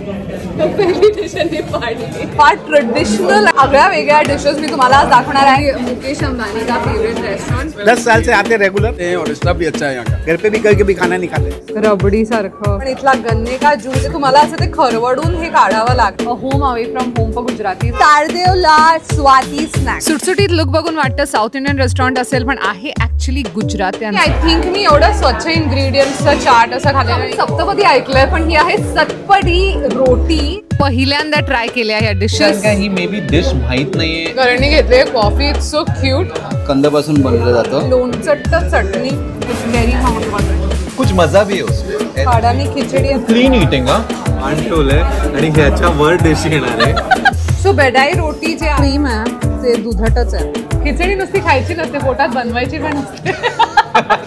पहिली डिश आहे party. Part traditional आगळ्या वेगळ्या डिशेस मी तुम्हाला आज दाखवणार आहे. मुकेश अंबानी का फेवरेट रेस्टोरेंट. 10 साल से आते रेगुलर और स्टाफ भी अच्छा है यहाँ का. घर पे भी कभी खाना नहीं खाते. रबडी सारखं. पण इथला गन्ने का ज्यूस तुम्हाला असं ते खरवडून हे काढावं लागतं. Home away from home for Gujarati. तारदेवला स्वाती स्नॅक्स. सुटसुटीत लुक बघून वाटतं साऊथ इंडियन रेस्टॉरंट असेल पण आहे ऍक्च्युली गुजराती. आय थिंक मी एवढं स्वच्छ इन्ग्रेडियंट्सचं चार्ट असं खाल्लं. सप्तपदी ऐकलंय पण ही आहे सतपडी रोटी. पहिल्यांदा ट्राय केल्या ह्या dishes. He may be dish माहित नाहीये. करणी घेतले कॉफी. It's so cute. कंदापासून बनवलं जातं. लोणचट्ट चटणी. It's very harmful. कुछ मजा भी है उसमें. काढानी खिचडी. क्लीन ईटिंग आणठवलंय आणि ह्याच्या वर डिश येणार आहे. सो बेडाई रोटी जे क्रीम आहे ते दुधटच आहे. खिचडी नुसती खायची नसते पोटात बनवायची पण नसते.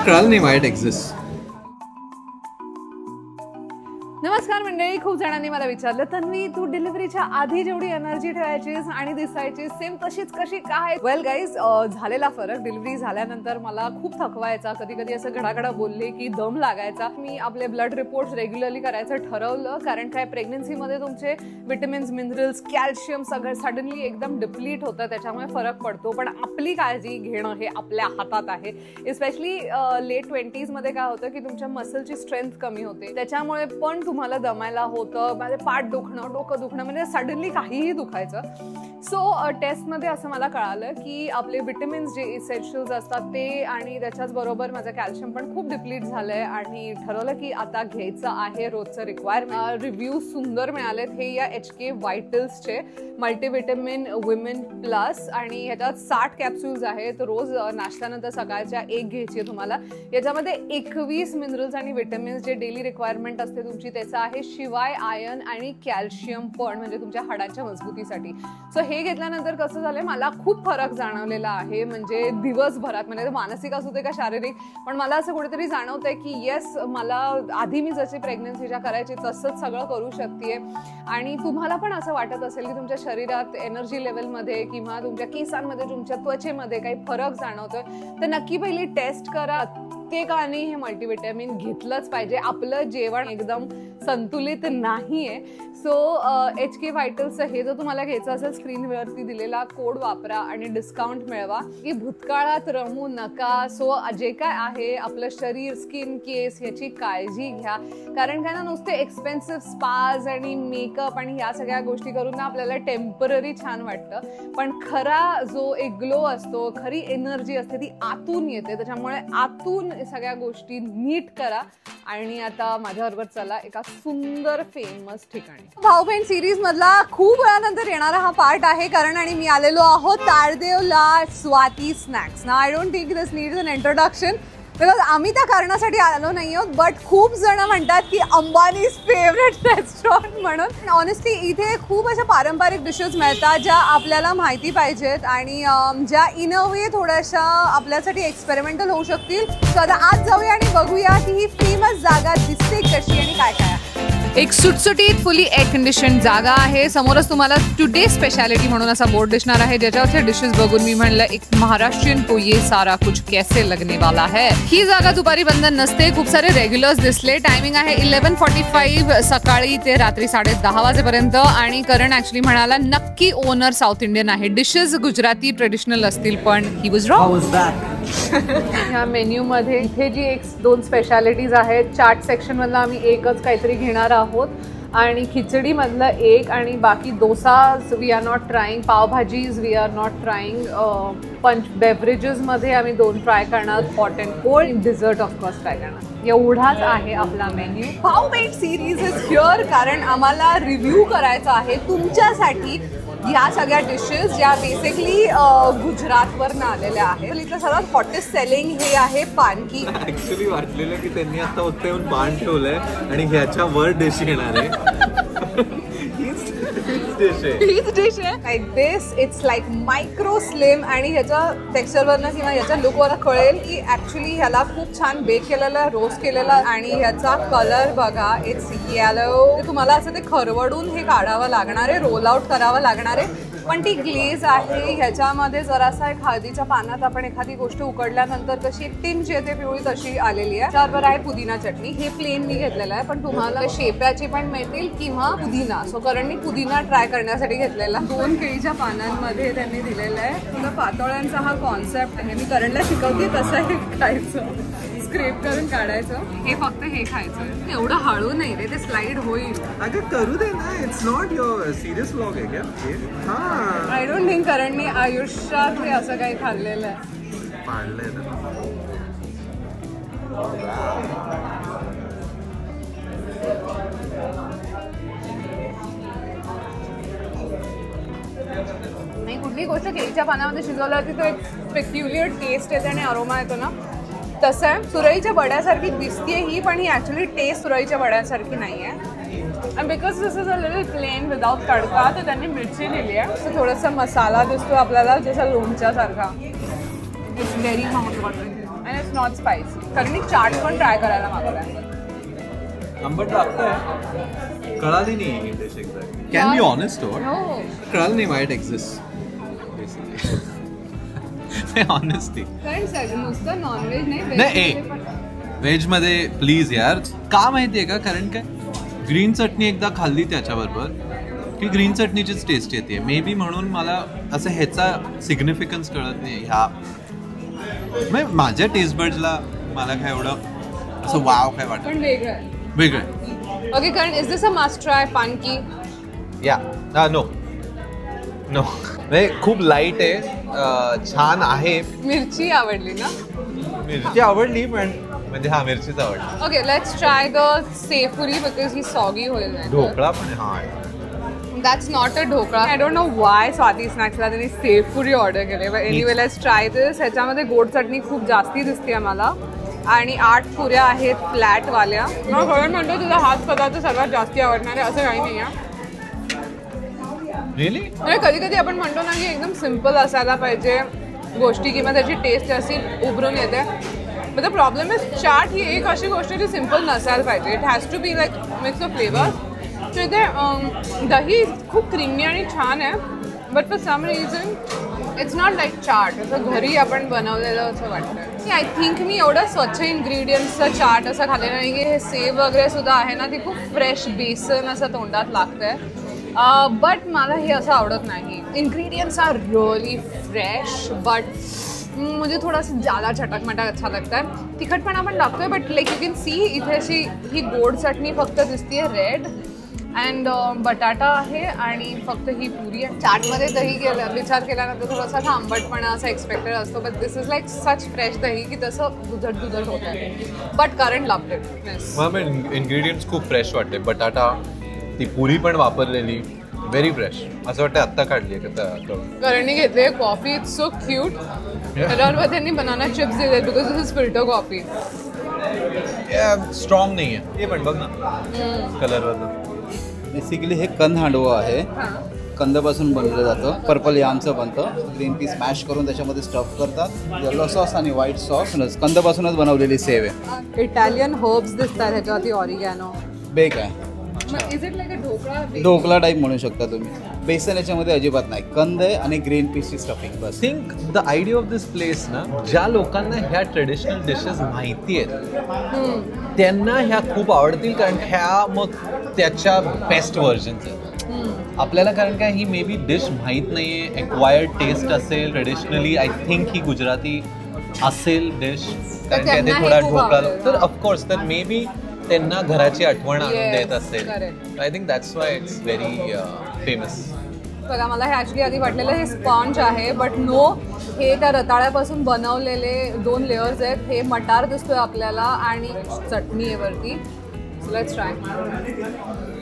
कळलं नाही माइट एक्झिस्ट. नमस्कार मंडळी. खूप जणांनी मला विचारलं तन्वी तू डिलिव्हरीच्या आधी जेवढी एनर्जी ठेवायचीस आणि दिसायची सेम तशीच कशी काय. वेल गाईज झालेला फरक. डिलिव्हरी झाल्यानंतर मला खूप थकवायचा. कधी कधी असं घडाघडा बोलले की दम लागायचा. मी आपले ब्लड रिपोर्ट्स रेग्युलरली करायचं ठरवलं. कारण काय प्रेग्नन्सीमध्ये तुमचे विटॅमिन्स मिनरल्स कॅल्शियम सगळं सडनली एकदम डिप्लीट होतं. त्याच्यामुळे फरक पडतो. पण आपली काळजी घेणं हे आपल्या हातात आहे. स्पेशली लेट 20s मध्ये काय होतं की तुमच्या मसलची स्ट्रेंथ कमी होते. त्याच्यामुळे पण तुम्हाला दमायला होतं. माझे पाठ दुखणं डोकं दुखणं म्हणजे सडनली काहीही दुखायचं. सो टेस्टमध्ये असं मला कळालं की आपले विटॅमिन्स जे इसेन्शियल्स असतात ते आणि त्याच्याच बरोबर माझं कॅल्शियम पण खूप डिप्लीट झालंय. आणि ठरवलं की आता घ्यायचं आहे रोजचं रिक्वायरमेंट. रिव्ह्यू सुंदर मिळालेत. हे या HK व्हायटल्सचे मल्टीविटॅमिन विमेन प्लस आणि ह्याच्यात 60 कॅप्सूल्स आहेत. रोज नाश्त्यानंतर सकाळच्या एक घ्यायची आहे तुम्हाला. याच्यामध्ये 21 मिनरल्स आणि विटॅमिन्स जे डेली रिक्वायरमेंट असते तुमची त्याचं आहे. शिवाय आयर्न आणि कॅल्शियम पण म्हणजे तुमच्या हाडांच्या मजबूतीसाठी. सो हे घेतल्यानंतर कसं झालंय मला खूप फरक जाणवलेला आहे. म्हणजे दिवसभरात म्हणजे मानसिक असू दे का शारीरिक पण मला असं कुठेतरी जाणवतंय की येस मला आधी मी जशी प्रेग्नन्सीच्या करायची तसंच सगळं करू शकते. आणि तुम्हाला पण असं वाटत असेल की तुमच्या शरीरात एनर्जी लेवलमध्ये किंवा तुमच्या केसांमध्ये तुमच्या त्वचेमध्ये काही फरक जाणवतोय तर नक्की पहिली टेस्ट करा. प्रत्येकाने हे मल्टीविटॅमिन घेतलंच पाहिजे. आपलं जेवण एकदम संतुलित नाहीये. सो HK व्हायटल्सचं हे जर तुम्हाला घ्यायचं असेल स्क्रीनवरती दिलेला कोड वापरा आणि डिस्काउंट मिळवा. की भूतकाळात रमू नका. सो जे काय आहे आपलं शरीर स्किन केस ह्याची काळजी घ्या. कारण काय ना नुसते एक्सपेन्सिव्ह स्पाज आणि मेकअप आणि ह्या सगळ्या गोष्टी करून ना आपल्याला टेम्पररी छान वाटतं पण खरा जो एक ग्लो असतो खरी एनर्जी असते ती आतून येते. त्याच्यामुळे आतून सगळ्या गोष्टी नीट करा. आणि आता माझ्याबरोबर चला एका सुंदर फेमस ठिकाणी. भाऊ बहीण सिरीज मधला खूप वेळानंतर येणारा हा पार्ट आहे. कारण आणि मी आलेलो आहोत तारदेवला स्वाती स्नॅक्स. ना I don't think this needs an introduction because आम्ही त्या कारणासाठी आलो नाही आहोत. बट खूप जण म्हणतात की अंबानीज फेवरेट रेस्टॉरंट म्हणून. ऑनेस्टली इथे खूप अशा पारंपरिक डिशेस मिळतात ज्या आपल्याला माहिती पाहिजेत आणि ज्या इन अ वे थोड्याशा आपल्यासाठी एक्सपेरिमेंटल होऊ शकतील. सो आता आज जाऊया आणि बघूया की ही फेमस जागा दिसते कशी आणि काय काय. एक सुटसुटीत फुली एअर कंडिशन जागा आहे. समोरच तुम्हाला टुडे स्पेशालिटी म्हणून असा बोर्ड दिसणार आहे ज्याच्यावरचे डिशेस बघून मी म्हणलं एक महाराष्ट्रीयन को ये सारा कुछ कैसे लगने वाला है. ही जागा दुपारी बंद नसते. खूप सारे रेग्युलर्स दिसले. टायमिंग आहे 11:45 सकाळी ते रात्री 10:30 वाजेपर्यंत. आणि करण ऍक्च्युली म्हणाला नक्की ओनर साऊथ इंडियन आहे. डिशेस गुजराती ट्रेडिशनल असतील पण ही वॉज रॉंग. ह्या मेन्यू मध्ये इथे जी 1-2 स्पेशालिटीज आहेत. चाट सेक्शन मधला आम्ही एकच काहीतरी घेणार आहोत आणि खिचडी मधलं एक आणि बाकी dosas we are not trying. Pav bhajis we are not trying. Punch beverages मध्ये आम्ही 2 ट्राय करणार. Hot and cold. Dessert of course try करणार. एवढाच आहे आपला मेन्यू. भाऊ बहीण सिरीज इज हिअर कारण आम्हाला रिव्ह्यू करायचा आहे तुमच्यासाठी ह्या सगळ्या डिशेस ज्या बेसिकली गुजरातवरनं आलेल्या आहेत. इथलं सर्वात हॉटेस्ट सेलिंग हे आहे पानकी. ऍक्च्युली वाटलेलं की त्यांनी आता फक्त येऊन पान ठेवलंय आणि ह्याच्या वर डिश येणार आहे. हीच डिश आहे. Like this it's like micro slim आणि ह्याच्या टेक्स्चरवरनं किंवा ह्याच्या लुकवर कळेल की ऍक्च्युली ह्याला खूप छान बेक केलेला रोस्ट केलेला आणि ह्याचा कलर बघा इट्स येलो. तुम्हाला असं ते खरवडून हे काढावं लागणार आहे. रोल आउट करावं लागणार आहे. पण ती ग्लेज आहे ह्याच्यामध्ये जरासा एक हळदीच्या पानात आपण एखादी गोष्ट उकडल्यानंतर कशी एक टिंच येते पिवळी तशी आलेली आहे. त्याबरोबर आहे पुदिना चटणी. हे प्लेन मी घेतलेलं आहे, पण तुम्हाला शेप्याची पण मिळतील किंवा पुदिना. सो करणनी पुदिना ट्राय करण्यासाठी घेतलेला. 2 केळीच्या पानांमध्ये त्यांनी दिलेलं आहे. तुला पातोळ्यांचा हा कॉन्सेप्ट आहे. मी करणला शिकवते कसं हे खायचं, स्क्रेप करून काढायचं. हे फक्त हे खायचं. एवढं हळू नाही रे, ते स्लाइड होईल. अगं करू दे ना, it's not your serious vlog आहे क्या? हा आय डोंट थिंक करणनी आयुष्यात हे असं काही खाल्लेलं आहे. पाडलंय ना. नाही, कुठली गोष्ट केळीच्या पानामध्ये शिजवल्यावरती तो एक पेक्युलियर टेस्ट येते आणि अरोमा येतो ना, तसं आहे. सुरईच्या वड्यासारखी दिसते ही, पण ही ॲक्च्युली टेस्ट सुरईच्या वड्यासारखी नाही आहे. आणि because this is a little plain without tadka, तर त्यांनी मिरची दिली आहे. तर थोडासा मसाला दिसतो आपल्याला जसा लोणच्यासारखा. It's very mouth watering and it's not spicy. कारण मी चाट पण ट्राय करायला मागवला. आंबट लागतंय. कळाली नाही ही dish exactly. Can be honest or? No. कळालं नाही why it exists. ऑनेस्टी कारण नुसतं नॉनव्हेज नाही, व्हेज मध्ये प्लीज यार. का माहितीये का? कारण काय, ग्रीन चटणी एकदा खाल्ली त्याच्याबरोबर की ग्रीन चटणीचीच टेस्ट येते. मे बी म्हणून मला असं ह्याचा सिग्निफिकन्स कळत नाही. ह्या माझ्या टेस्ट बर्ड्सला मला काय एवढं असं वाव काय वाटत. पण वेगळं आहे. वेगळं. ओके, कारण is this a must try panki? या नो नो, खूप लाईट आहे, छान आहे. मिरची आवडली ना? मिरची आवडली, पण म्हणजे हा मिरचीच आवडली. Okay, let's try the sev puri because ही सॉगी होईल. ढोकळा पण हा that's not a dhokla. I don't know why Swati स्नॅक्सला त्यांनी सेवपुरी ऑर्डर केली. But anyway let's try this. ह्याच्यामध्ये गोड चटणी खूप जास्ती दिसते मला आणि 8 पुऱ्या आहेत फ्लॅटवाल्या. मग खरं म्हणतो तुझा हाच पदार्थ सर्वात जास्ती आवडणार आहे असं काही नाही आहे. रिअली? म्हणजे कधी कधी आपण म्हणतो ना की एकदम सिम्पल असायला पाहिजे गोष्टी किंवा त्याची टेस्ट अशी उभरून येते. But the problem is chaat ही एक अशी गोष्ट जी सिम्पल नसायला पाहिजे. It has to be like mix of flavour. So इथे दही खूप क्रीमी आणि छान आहे, but for some reason it's not like chaat. असं घरी आपण बनवलेलं असं वाटतं. आय थिंक मी एवढं स्वच्छ इन्ग्रेडियंट्सचं चाट असं खाल्लेलं नाही की हे सेव वगैरे सुद्धा आहे ना, ती खूप फ्रेश बेसन असं तोंडात लागतंय. बट मला हे असं आवडत नाही. Ingredients are really fresh but मुझे थोड़ा सा ज़्यादा चटक मटक अच्छा लगता है. तिखटपणा पण लागतोय, but like you can see इथे अशी ही गोड चटणी फक्त दिसतीये रेड अँड बटाटा आहे आणि फक्त ही पुरी आहे. चाटमध्ये दही विचार केल्यानंतर थोडासा आंबटपणा असा एक्सपेक्टेड असतो, but this is like such fresh दही की तसं दुधट दुधट होत आहे. But current loved it. मला इंग्रेडियंट्स खूप फ्रेश वाटते. बटाटा, ती पुरी पण वापरलेली, व्हेरी फ्रेश. असं वाटतं आत्ता काढली आहे का? करणनी घेतली कॉफी. It's so cute. त्याच्यावर त्यांनी बनाना चिप्स दिले because this is filter coffee. Strong नाही आहे हे, पण बघ ना कलरवर. बेसिकली हे कंद हांडवं आहे. कंदापासून बनवलं जातं. पर्पल यामचं बनतं. ग्रीन पीस मॅश करून त्याच्यामध्ये स्टफ करतात. येलो सॉस आणि व्हाईट सॉस कंदापासूनच बनवलेली सेव आहे. इटालियन हर्ब्स दिसतात ह्याच्यावरती. ऑरिगॅनो बेक आहे. Is it like a dhokla? Dhokla type म्हणू शकता तुम्ही. बेसन याच्यामध्ये अजिबात नाही. कंद आहे आणि ग्रीन पीसची स्टफिंग बस. Think the idea of this place ना, ज्या लोकांना ह्या ट्रेडिशनल डिशेस माहिती आहेत त्यांना ह्या खूप आवडतील, कारण ह्या मग त्याच्या बेस्ट व्हर्जन्स आहेत. आपल्याला कारण काय ही मे बी डिश माहीत नाही आहे, एक्वायर्ड टेस्ट असेल. Traditionally I think he Gujarati असेल डिश, कारण काय ते थोडा ढोकळा. तर ऑफकोर्स तर मे बी त्यांना घराची आठवण आणून देत असेल. I think that's why it's very famous. बघा, मला हे ॲक्च्युली आधी वाटलेलं हे स्पॉन्ज आहे, बट नो, हे त्या रताळ्यापासून बनवलेले 2 लेयर्स आहेत. हे मटार दिसतोय आपल्याला आणि चटणी आहे वरती. Let's try.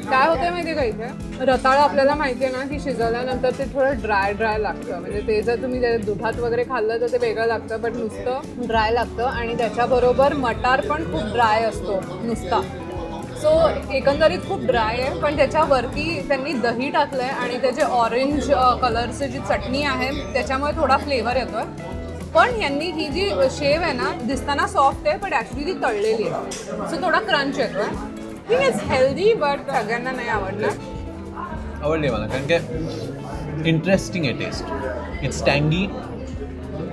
काय होतंय माहिती आहे का, इथे रताळं आपल्याला माहिती आहे ना की शिजवल्यानंतर ते थोडं ड्राय लागतं. म्हणजे ते जर तुम्ही दुधात वगैरे खाल्लं तर ते वेगळं लागतं, बट नुसतं ड्राय लागतं. आणि त्याच्याबरोबर मटार पण खूप ड्राय असतो नुसता. सो एकंदरीत खूप ड्राय आहे, पण त्याच्यावरती त्यांनी दही टाकलं आहे आणि त्याचे ऑरेंज कलरची जी चटणी आहे त्याच्यामुळे थोडा फ्लेवर येतो आहे. पण यांनी ही जी शेव आहे ना, दिसताना सॉफ्ट आहे पण ॲक्च्युली ती तळलेली आहे. सो थोडा क्रंच येतो आहे. थिंक इट्स हेल्दी, बट सगळ्यांना नाही आवडणार. आवडली मला, कारण काय इंटरेस्टिंग आहे टेस्ट. इट्स टँगी,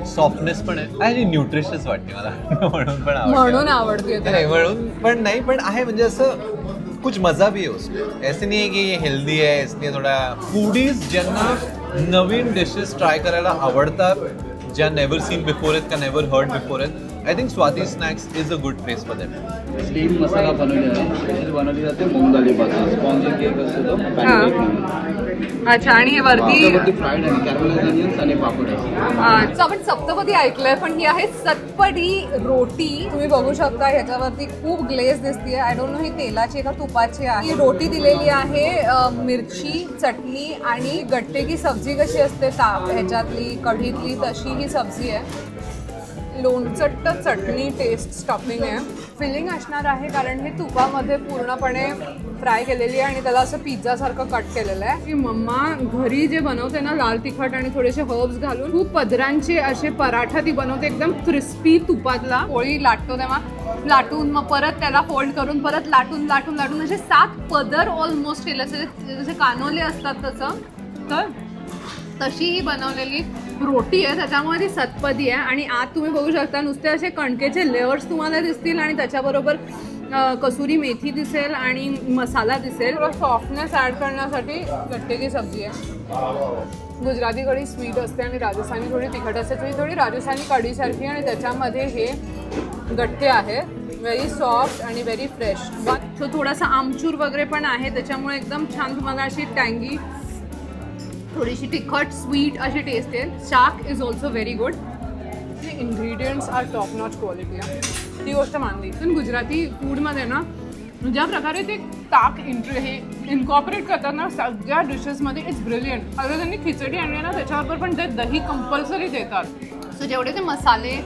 सॉफ्टनेस पण आहे आणि न्यूट्रिशियस वाटते मला म्हणून पण आवडते. म्हणून आवडते ते. नाही म्हणून पण नाही, पण आहे म्हणजे असं कुछ मजा भी है उसमें. ऐसे नहीं है कि ये हेल्दी है इसलिए थोडा. फूडीज ज्यांना नवीन डिशेस ट्राय करायला आवडतात, ज्या नेव्हर सीन बिफोर आहेत का नेव्हर हर्ड बिफोर आहेत, I think Swati snacks is a good place for them. Steam मसाला बनवलेला आहे, स्पेशल बनवली जाते मूग दालीपासून. स्पॉन्ज केक असतो तो पॅनकेक म्हणून. अच्छा, आणि हे वरती फ्राईड आणि कॅरमलाइज अनियन्स आणि पापड असतो. आपण सप्तपदी ऐकलंय, पण ही आहे सतपदी रोटी. तुम्ही बघू शकता ह्याच्यावरती खूप ग्लेज दिसतीये. आय डोंट नो ही तेलाची का तुपाची आहे. ही रोटी दिलेली आहे मिरची, चटणी आणि गट्टे की सब्जी कशी असते ह्याच्यातली कढीतली, तशी ही सब्जी आहे. लोणचट्ट चटणी टेस्ट स्टफिंग आहे. फिलिंग असणार आहे कारण हे तुपामध्ये पूर्णपणे फ्राय केलेली आहे आणि त्याला असं पिझ्झासारखं कट केलेलं आहे. की मम्मा घरी जे बनवते ना लाल तिखट आणि थोडेसे हर्ब्स घालून खूप पदरांचे असे पराठा ती बनवते, एकदम क्रिस्पी तुपातला. पोळी लाटतो तेव्हा लाटून मग परत त्याला फोल्ड करून परत लाटून लाटून लाटून असे 7 पदर ऑलमोस्ट केले असे, जसे कानोले असतात तसं. तर तशी ही बनवलेली रोटी आहे, त्याच्यामुळे ती सतपदी आहे. आणि आत तुम्ही बघू शकता नुसते असे कणकेचे लेअर्स तुम्हाला दिसतील आणि त्याच्याबरोबर कसुरी मेथी दिसेल आणि मसाला दिसेल. सॉफ्टनेस ॲड करण्यासाठी गट्टेची सब्जी आहे. गुजराती कढी स्वीट असते आणि राजस्थानी थोडी तिखट असते. तुम्ही थोडी राजस्थानी कढीसारखी आणि त्याच्यामध्ये हे गट्टे आहे. व्हेरी सॉफ्ट आणि व्हेरी फ्रेश. तो थोडासा आमचूर वगैरे पण आहे, त्याच्यामुळे एकदम छान तुम्हाला अशी टँगी, थोडीशी तिखट स्वीट अशी टेस्ट आहे. Shaak is also very good. Ingredients are top notch quality आहे, ती गोष्ट मानली. पण गुजराती फूडमध्ये ना ज्या प्रकारे ते ताक हे इन्कॉर्पोरेट करतात ना सगळ्या डिशेसमध्ये, इट्स ब्रिलियंट. अगर त्यांनी खिचडी आणली ना त्याच्याबरोबर पण ते दही कंपल्सरी देतात. सो जेवढे ते मसाले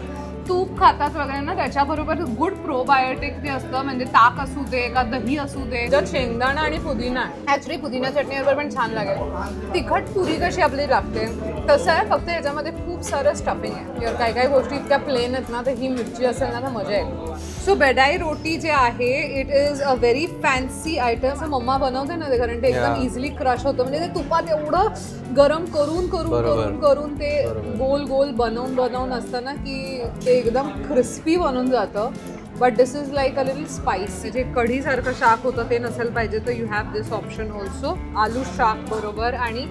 तूप खातात वगैरे ना त्याच्याबरोबर गुड प्रोबायोटिक ते असतं. म्हणजे ताक असू दे का दही असू दे, जर शेंगदाणा आणि पुदिना ॲक्च्युली पुदिना चटणीबरोबर पण छान लागेल. तिखट पुरी कशी आपली लागते तसं आहे, फक्त याच्यामध्ये खूप सारं स्टफिंग आहे. यार काही काही गोष्टी इतक्या प्लेन आहेत ना, तर ही मिरची असेल ना तर मजा येईल. सो बेडाई रोटी जे आहे it is a very fancy item. असं मम्मा बनवते ना ते, कारण ते एकदम इझिली क्रश होतं. म्हणजे ते तुपात एवढं गरम करून करून करून करून ते गोल गोल बनवून असतं ना की ते एकदम क्रिस्पी बनून जातं. But this is like a little spice. जे कढीसारखं शाक होतं ते नसेल पाहिजे तर you have this option also. आलू शाक बरोबर आणि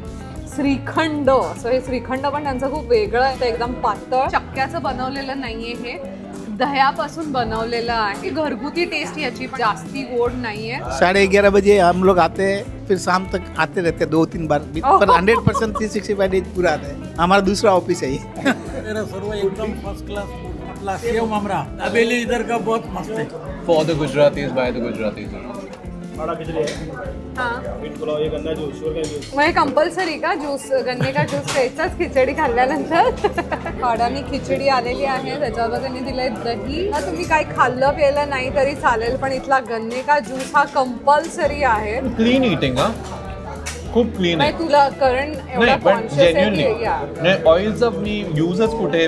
श्रीखंड. सो हे श्रीखंड पण त्यांचं खूप वेगळं आहे, एकदम पातळ. चक्क्याचं बनवलेलं नाहीये, हे दह्यापासून बनवलेलं आहे. घरगुती टेस्ट याची पण जास्ती गोड नाहीये. 11:30 बजे हम लोग आते हैं, फिर शाम तक आते रहते हैं 2-3 बार. पर 100% 365 डेज पूरा आता है. हमारा दूसरा ऑफिस है ये. मेरा सर्व एकदम फर्स्ट क्लास अपना सेव मामरा दाबेली इधर का बहुत मस्त है. For the Gujaratis by the Gujaratis. बड़ा खिचड़ी है, हाँ मीट पुलाव, ये गन्ना जूस, शुगर का जूस. मग हे कंपल्सरी का ज्यूस, गन्ने का ज्यूस प्यायचाच खिचडी खाल्ल्यानंतर. काढानी खिचडी आलेली आहे, त्याच्यावर त्यांनी दिलंय दही. हा तुम्ही काही खाल्लं प्यायलं नाही तरी चालेल, पण इथला गन्ने का ज्यूस हा कंपल्सरी आहे. क्लीन इटिंग हा, खूप क्लीन आहे. तुला कारण एवढा नाही पण कॉन्शियस आहे जेन्युइनली की या नाही, ऑइलचं मी यूजच कुठे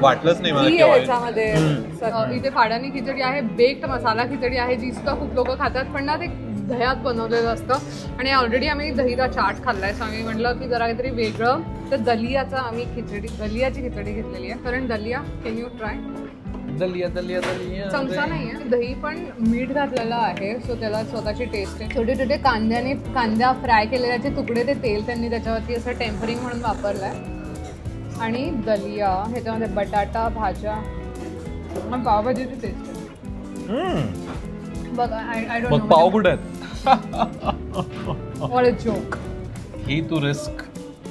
वाटलंच नाही मला की ऑइल. ह्याच्यामध्ये इथे फाडानी खिचडी आहे, बेक्ड मसाला खिचडी आहे, जी सुद्धा खूप लोक खातात, पण ना ते दह्यात बनवलेलं असतं. आणि ऑलरेडी आम्ही दहीचा चाट खाल्लाय, सो आम्ही म्हटलं की जरा काहीतरी वेगळं. तर दलियाचा आम्ही दलियाची खिचडी घेतलेली आहे. कारण दलिया, कॅन यू ट्राय? दलिया दलिया दलिया चमचा नाही आहे, दही पण मीठ घातलेलं आहे, सो त्याला स्वतःची टेस्ट आहे. छोटे छोटे कांद्या फ्राय केलेल्याचे तुकडे, ते तेल त्यांनी त्याच्यावरती असं टेम्परिंग म्हणून वापरलं आहे. आणि दलिया, ह्याच्यामध्ये बटाटा भाज्या आणि पावभाजीची टेस्ट आहे. बघ, आय डोंट नो. मग पाव कुठे आहेत? What a joke. ही तू रिस्क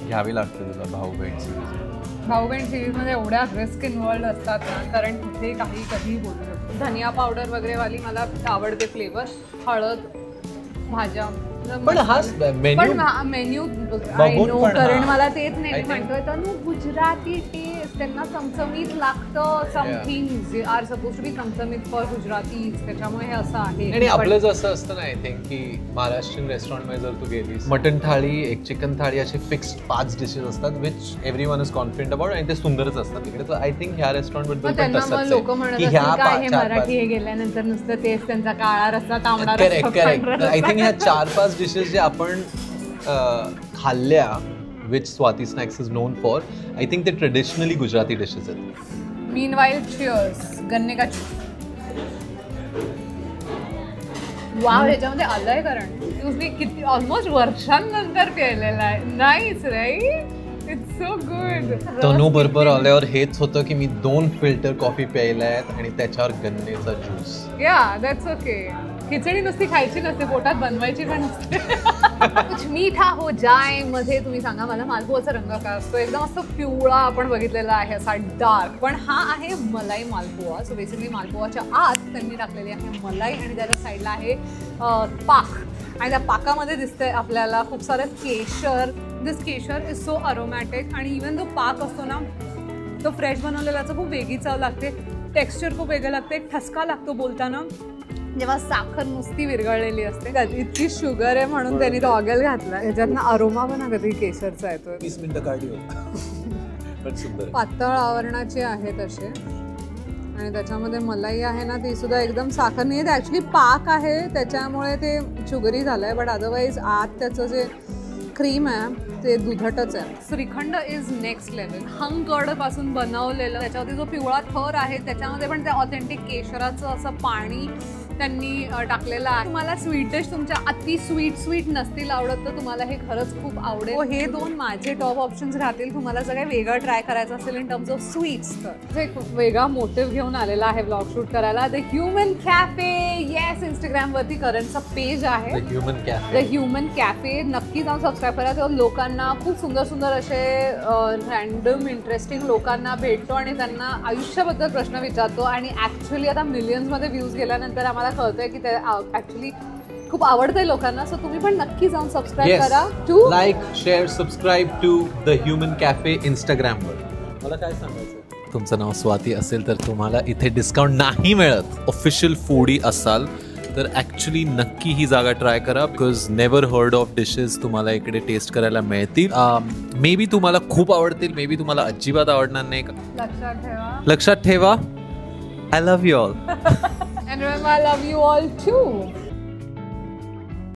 घ्यावी लागते तुला भाऊ बहीण सिरीज. भाऊ बहीण सिरीजमध्ये एवढ्या रिस्क इन्वॉल्ड असतात ना, कारण कुठे काही कधीही बोलू शकतो. धनिया पावडर वगैरे वाली मला आवडते फ्लेवर. हळद, भाज्या, पण हा मेन्यू कारण मला तेच नाही म्हणतोय तर गुजराती टेस्ट त्यांना चमचमीत लागतं. Something they are suppose to be चमचमीत फॉर गुजराती, त्याच्यामुळे हे असं आहे. आणि आपलं जसं असतं ना, आय थिंक की महाराष्ट्रीयन रेस्टॉरंटमध्ये जर तू गेलीस, मटन थाळी, एक चिकन थाळी, असे फिक्स्ड 5 डिशेस असतात which everyone is confident about, आणि ते सुंदरच असतात तिकडे. तर आय थिंक ह्या रेस्टॉरंटबद्दल पण तसंच लोक म्हणत काय हे मराठी हे गेल्यानंतर नुसतं तेच त्यांचा काळा रस्सा, तांबडा रस्सा. करेक्ट. आय थिंक ह्या 4-5 डिशेस जे आपण खाल्ल्या which Swati Snacks is known for. I think they traditionally Gujarati dishes आहेत. मीनवाइल चिअर्स गन्ने का वाव ह्याच्यामध्ये आलंय कारण तुम्ही किती ऑलमोस्ट वर्षांनंतर केलेला आहे. Nice right, it's so good. Tanu बरोबर आल्यावर हेच होतं की मी 2 फिल्टर कॉफी प्यायला आहेत आणि त्याच्यावर गन्नेचा ज्यूस. या दॅट्स ओके. खिचडी नुसती खायची नसते, पोटात बनवायची पण नसते. कुछ मीठा हो जाय मध्ये तुम्ही सांगा मला मालपुआचा रंग काय असतो. एकदम असं पिवळा आपण बघितलेला आहे, असा डार्क, पण हा आहे मलाई मालपुआ. सो बेसिकली मालपुआच्या आत त्यांनी टाकलेली आहे मलाई आणि त्याच्या साईडला आहे पाक आणि त्या पाकामध्ये दिसतंय आपल्याला खूप सारं केशर. दिस केशर इज सो अरोमॅटिक आणि इवन जो पाक असतो ना तो फ्रेश बनवलेलाचा खूप वेगळी चव लागते, टेक्स्चर खूप वेगळं लागते, एक ठसका लागतो बोलताना जेव्हा साखर नुसती विरघळलेली असते. इतकी शुगर आहे म्हणून त्यांनी तो ऑगल घातला. ह्याच्यातनं अरोमा पण कधी केशरचा येतोय. 20 मिनिटं काढली पण सुंदर. पातळ आवरणाचे आहेत असे आणि त्याच्यामध्ये मलाई आहे ना ती सुद्धा एकदम साखर नाही आहे, ॲक्च्युली पाक आहे त्याच्यामुळे ते शुगरी झालं आहे. बट अदरवाईज आत त्याचं जे क्रीम आहे ते दुधटच आहे. Shrikhand is next level. हंगकड पासून बनवलेलं, त्याच्यावरती जो पिवळा थर आहे त्याच्यामध्ये पण त्या ऑथेंटिक केशराचं असं पाणी त्यांनी टाकलेलं आहे. तुम्हाला स्वीट डिश तुमच्या अति स्वीट नसतील आवडत तर तुम्हाला हे खरंच खूप आवडेल. हे 2 माझे टॉप ऑप्शन्स राहतील. तुम्हाला जर काही वेगळं ट्राय करायचं असेल इन टर्म्स ऑफ स्वीट्स तर एक वेगळा मोटिव्ह घेऊन आलेला आहे ब्लॉग शूट करायला. The human cafe. येस, इंस्टाग्रामवरती करंटचं पेज आहे द ह्युमन कॅफे. नक्की जाऊन सबस्क्राईब करा. तेव्हा लोकांना खूप सुंदर असे रँडम इंटरेस्टिंग लोकांना भेटतो आणि त्यांना आयुष्याबद्दल प्रश्न विचारतो आणि ॲक्च्युली आता मिलियन्समध्ये व्ह्यूज गेल्यानंतर आम्हाला कळतंय की ते ॲक्च्युली खूप आवडतंय लोकांना. सो तुम्ही पण नक्की जाऊन सबस्क्राईब करा. To like share subscribe to the human cafe इंस्टाग्रामवर. मला काय सांगायचं, तुमचं नाव स्वाती असेल तर तुम्हाला इथे डिस्काउंट नाही मिळत. ऑफिशियल फूडी असाल तर ॲक्च्युली नक्की ही जागा ट्राय करा because never heard of dishes तुम्हाला इकडे टेस्ट करायला मिळतील. मे बी तुम्हाला खूप आवडतील, मे बी तुम्हाला अजिबात आवडणार नाही. लक्षात ठेवा. I love you all. And remember, I love you all too.